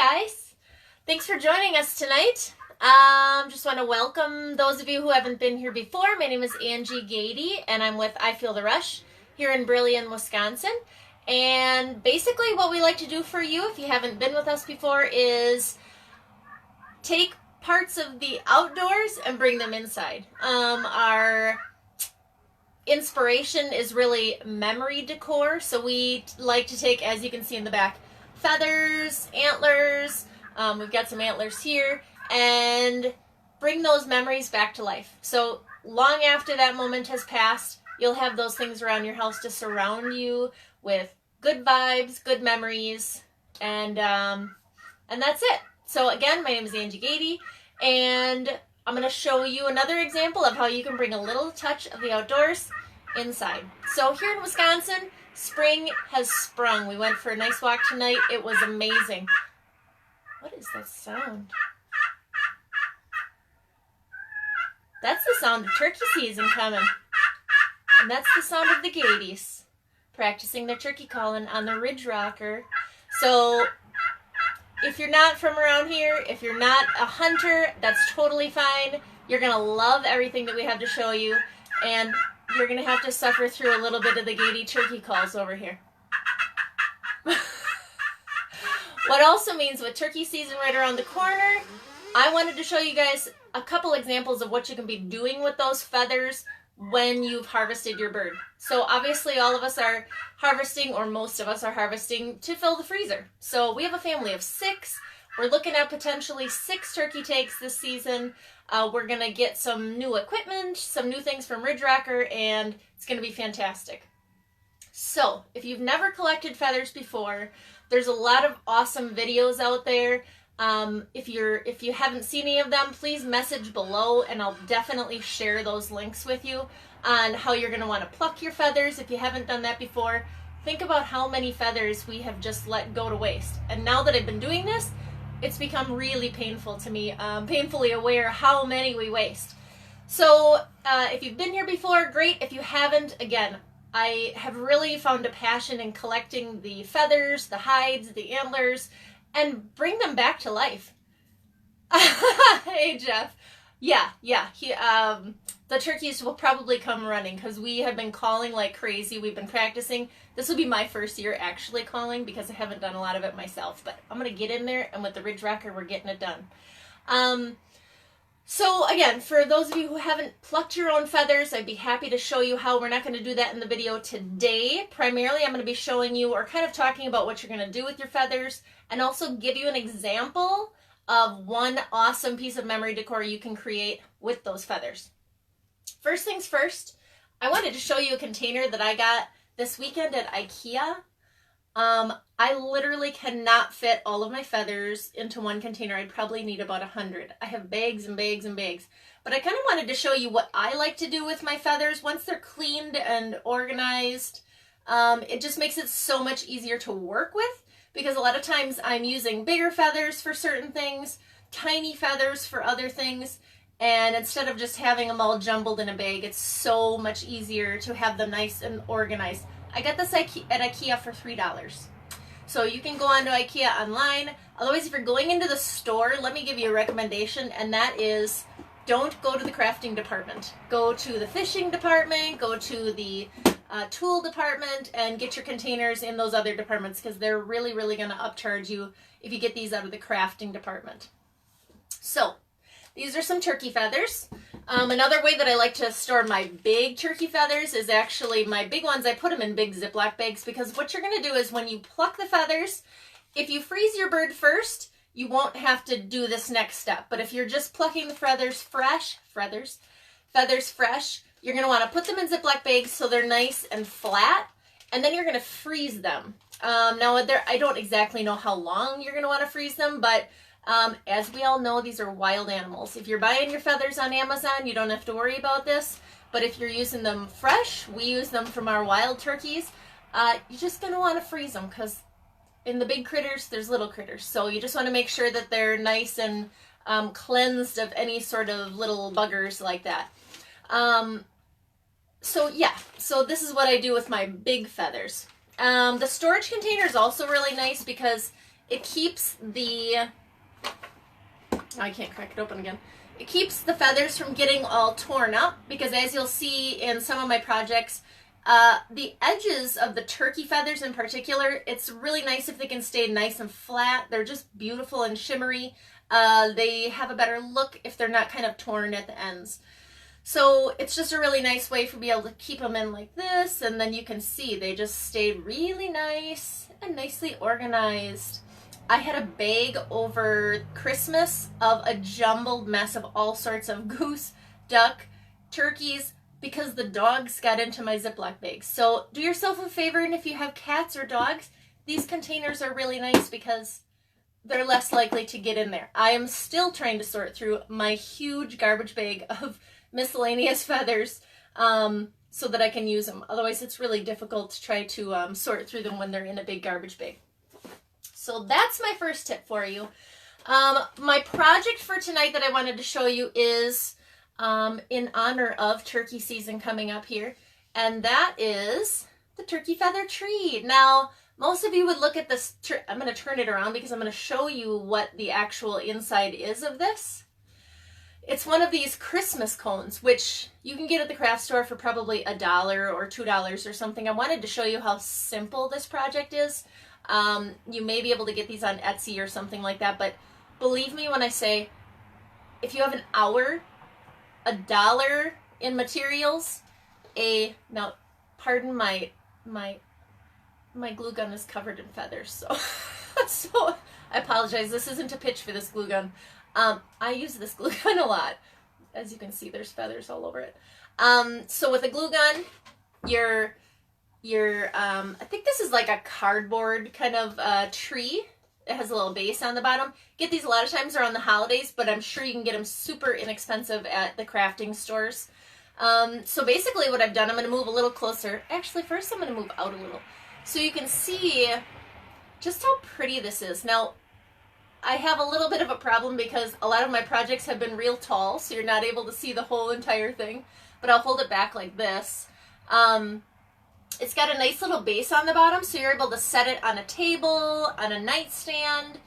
guys, thanks for joining us tonight. Just want to welcome those of you who haven't been here before. My name is Angie Gade, and I'm with I Feel the Rush here in Brillion, Wisconsin. And basically what we like to do for you, if you haven't been with us before, is take parts of the outdoors and bring them inside. Our inspiration is really memory decor, so we like to take, as you can see in the back, feathers, antlers, we've got some antlers here, and bring those memories back to life. So long after that moment has passed, you'll have those things around your house to surround you with good vibes, good memories, and that's it. So again, my name is Angie Gade, and I'm going to show you another example of how you can bring a little touch of the outdoors inside. So here in Wisconsin, spring has sprung. We went for a nice walk tonight. It was amazing. What is that sound? That's the sound of turkey season coming. And that's the sound of the Gades practicing their turkey calling on the ridge rocker. So if you're not from around here, if you're not a hunter, that's totally fine. You're going to love everything that we have to show you, and you're going to have to suffer through a little bit of the Gade turkey calls over here. What also means with turkey season right around the corner, I wanted to show you guys a couple examples of what you can be doing with those feathers when you've harvested your bird. So obviously all of us are harvesting, or most of us are harvesting, to fill the freezer. So we have a family of 6. We're looking at potentially 6 turkey takes this season. We're going to get some new equipment, some new things from Ridge Rocker, and it's going to be fantastic. So if you've never collected feathers before, there's a lot of awesome videos out there. If you haven't seen any of them, please message below and I'll definitely share those links with you on how you're going to want to pluck your feathers. If you haven't done that before, think about how many feathers we have just let go to waste. And now that I've been doing this, it's become really painful to me, painfully aware how many we waste. So if you've been here before, great. If you haven't, again, I have really found a passion in collecting the feathers, the hides, the antlers, and bring them back to life. Hey, Jeff. Yeah. The turkeys will probably come running because we have been calling like crazy. We've been practicing. This will be my first year actually calling because I haven't done a lot of it myself. But I'm going to get in there, and with the Ridge Rocker, we're getting it done. So again, for those of you who haven't plucked your own feathers, I'd be happy to show you how. We're not going to do that in the video today. Primarily, I'm going to be showing you, or kind of talking about, what you're going to do with your feathers, and also give you an example of one awesome piece of memory decor you can create with those feathers. First things first, I wanted to show you a container that I got this weekend at IKEA. I literally cannot fit all of my feathers into one container. I'd probably need about 100. I have bags and bags and bags. But I kind of wanted to show you what I like to do with my feathers. Once they're cleaned and organized, it just makes it so much easier to work with, because a lot of times I'm using bigger feathers for certain things, tiny feathers for other things, and instead of just having them all jumbled in a bag, it's so much easier to have them nice and organized. I got this at IKEA for $3. So you can go on to IKEA online. Otherwise, if you're going into the store, let me give you a recommendation, and that is, don't go to the crafting department. Go to the fishing department, go to the tool department, and get your containers in those other departments, because they're really, really going to upcharge you if you get these out of the crafting department. So these are some turkey feathers. Another way that I like to store my big turkey feathers is actually, my big ones, I put them in big Ziploc bags, because what you're going to do is, when you pluck the feathers, if you freeze your bird first, you won't have to do this next step. But if you're just plucking the feathers fresh, you're going to want to put them in Ziploc bags so they're nice and flat, and then you're going to freeze them. Now, I don't exactly know how long you're going to want to freeze them, but as we all know, these are wild animals. If you're buying your feathers on Amazon, you don't have to worry about this. But if you're using them fresh, we use them from our wild turkeys, you're just going to want to freeze them, because in the big critters, there's little critters. So you just want to make sure that they're nice and cleansed of any sort of little buggers like that. So this is what I do with my big feathers. The storage container is also really nice, because it keeps the, I can't crack it open again. It keeps the feathers from getting all torn up, because as you'll see in some of my projects, the edges of the turkey feathers in particular, it's really nice if they can stay nice and flat. They're just beautiful and shimmery. They have a better look if they're not kind of torn at the ends. So it's just a really nice way for me able to keep them in like this, and then you can see they just stayed really nice and nicely organized. I had a bag over Christmas of a jumbled mess of all sorts of goose, duck, turkeys, because the dogs got into my Ziploc bags. So do yourself a favor, and if you have cats or dogs, these containers are really nice because they're less likely to get in there. I am still trying to sort through my huge garbage bag of miscellaneous feathers so that I can use them. Otherwise, it's really difficult to try to sort through them when they're in a big garbage bag. So that's my first tip for you. My project for tonight that I wanted to show you is in honor of turkey season coming up here, and that is the turkey feather tree. Now, most of you would look at this, I'm going to turn it around because I'm going to show you what the actual inside is of this. It's one of these Christmas cones, which you can get at the craft store for probably $1 or $2 or something. I wanted to show you how simple this project is. You may be able to get these on Etsy or something like that, but believe me when I say, if you have an hour, $1 in materials, now pardon my glue gun is covered in feathers, so so I apologize. This isn't a pitch for this glue gun. I use this glue gun a lot. As you can see, there's feathers all over it. So with a glue gun, I think this is like a cardboard kind of tree. It has a little base on the bottom. Get these a lot of times around the holidays, but I'm sure you can get them super inexpensive at the crafting stores. So basically what I've done, I'm going to move a little closer. Actually, first I'm going to move out a little so you can see just how pretty this is. Now, I have a little bit of a problem because a lot of my projects have been real tall, so you're not able to see the whole entire thing, but I'll hold it back like this. It's got a nice little base on the bottom, so you're able to set it on a table, on a nightstand.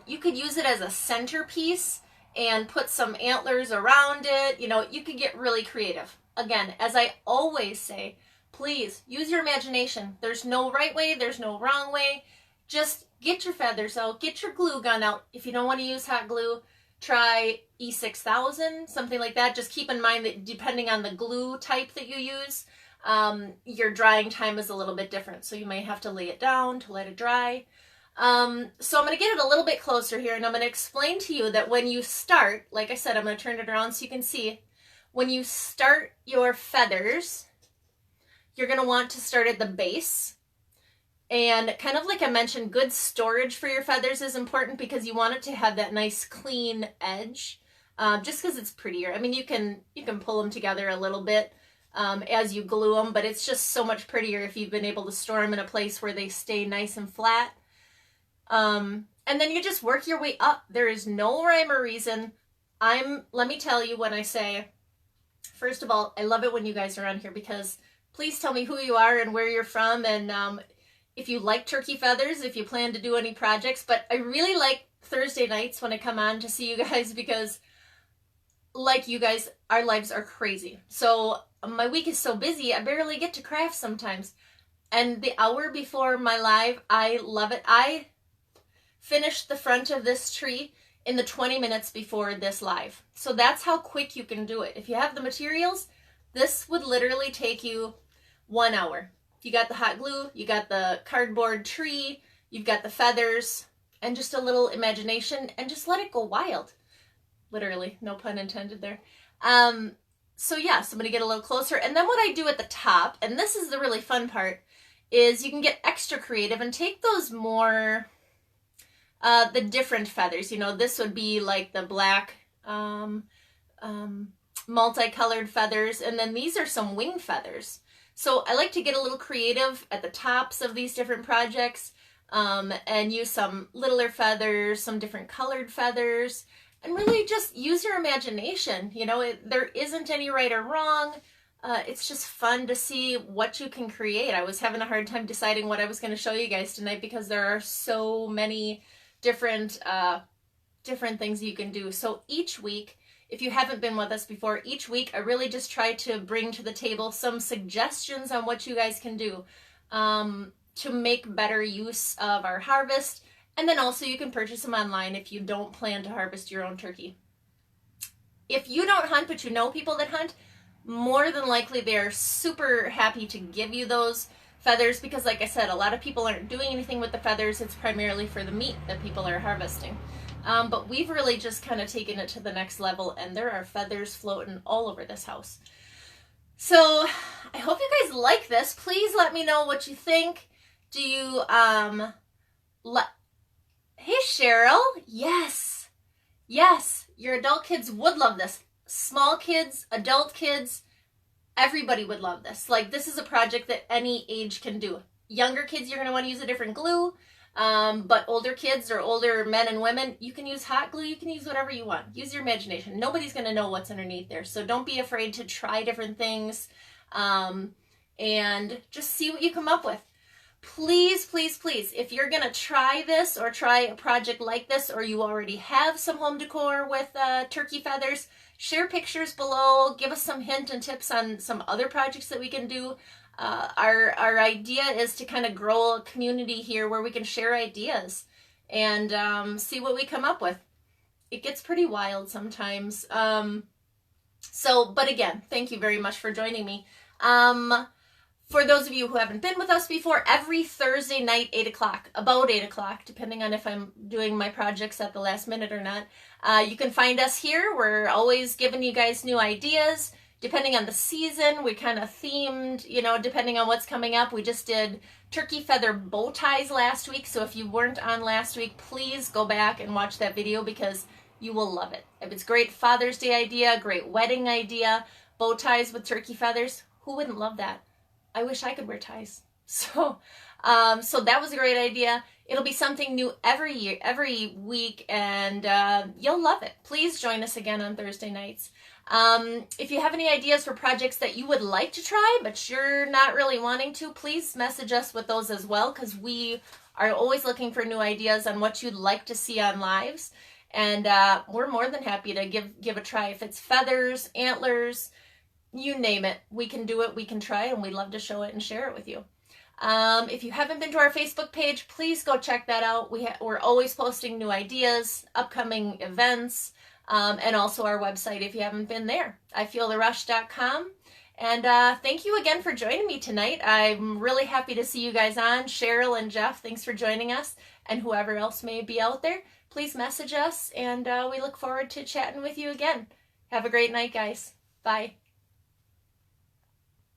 You could use it as a centerpiece and put some antlers around it. You know, you could get really creative. Again, as I always say, please use your imagination. There's no right way, there's no wrong way. Just get your feathers out, get your glue gun out. If you don't want to use hot glue, try E6000, something like that. Just keep in mind that depending on the glue type that you use, your drying time is a little bit different. So you may have to lay it down to let it dry. So I'm going to get it a little bit closer here, and I'm going to explain to you that when you start, like I said, I'm going to turn it around so you can see, when you start your feathers, you're going to want to start at the base. And kind of like I mentioned, good storage for your feathers is important because you want it to have that nice clean edge, just because it's prettier. I mean, you can pull them together a little bit as you glue them, but it's just so much prettier if you've been able to store them in a place where they stay nice and flat. And then you just work your way up. There is no rhyme or reason. Let me tell you, when I say, first of all, I love it when you guys are on here, because please tell me who you are and where you're from, and if you like turkey feathers, if you plan to do any projects. But I really like Thursday nights when I come on to see you guys, because like you guys, our lives are crazy. So my week is so busy, I barely get to craft sometimes. And the hour before my live, I love it. I finished the front of this tree in the 20 minutes before this live. So that's how quick you can do it. If you have the materials, this would literally take you 1 hour. You got the hot glue, you got the cardboard tree, you've got the feathers, and just a little imagination, and just let it go wild. Literally, no pun intended there. So yeah, so I'm gonna get a little closer. And then what I do at the top, and this is the really fun part, is you can get extra creative and take those more, the different feathers. You know, this would be like the black, multicolored feathers, and then these are some wing feathers. So I like to get a little creative at the tops of these different projects, and use some littler feathers, some different colored feathers, and really just use your imagination. You know, there isn't any right or wrong. it's just fun to see what you can create. I was having a hard time deciding what I was going to show you guys tonight because there are so many different things you can do. So each week, if you haven't been with us before, each week I really just try to bring to the table some suggestions on what you guys can do to make better use of our harvest. And then also you can purchase them online if you don't plan to harvest your own turkey. If you don't hunt but you know people that hunt, more than likely they're super happy to give you those feathers because, like I said, a lot of people aren't doing anything with the feathers. It's primarily for the meat that people are harvesting. But we've really just kind of taken it to the next level, and there are feathers floating all over this house. So I hope you guys like this. Please let me know what you think. Do you, hey Cheryl, yes, your adult kids would love this. Small kids, adult kids, everybody would love this. Like, this is a project that any age can do. Younger kids, you're going to want to use a different glue. But older kids or older men and women, you can use hot glue. You can use whatever you want. Use your imagination. Nobody's going to know what's underneath there. So don't be afraid to try different things and just see what you come up with. Please, please, please, if you're going to try this or try a project like this, or you already have some home decor with turkey feathers, share pictures below. Give us some hint and tips on some other projects that we can do. Our idea is to kind of grow a community here where we can share ideas and see what we come up with. It gets pretty wild sometimes. But again, thank you very much for joining me. For those of you who haven't been with us before, every Thursday night, 8 o'clock, about 8 o'clock, depending on if I'm doing my projects at the last minute or not, you can find us here. We're always giving you guys new ideas. Depending on the season, we kind of themed, depending on what's coming up. We just did turkey feather bow ties last week. So if you weren't on last week, please go back and watch that video because you will love it. If it's a great Father's Day idea, great wedding idea, bow ties with turkey feathers, who wouldn't love that? I wish I could wear ties. So that was a great idea. It'll be something new every week, and you'll love it. Please join us again on Thursday nights. If you have any ideas for projects that you would like to try, but you're not really wanting to, please message us with those as well, because we are always looking for new ideas on what you'd like to see on lives. And we're more than happy to give a try. If it's feathers, antlers, you name it, we can do it, we can try, and we'd love to show it and share it with you. If you haven't been to our Facebook page, please go check that out. We're always posting new ideas, upcoming events, and also our website if you haven't been there, ifeeltherush.com. And thank you again for joining me tonight. I'm really happy to see you guys on. Cheryl and Jeff, thanks for joining us. And whoever else may be out there, please message us, and we look forward to chatting with you again. Have a great night, guys. Bye.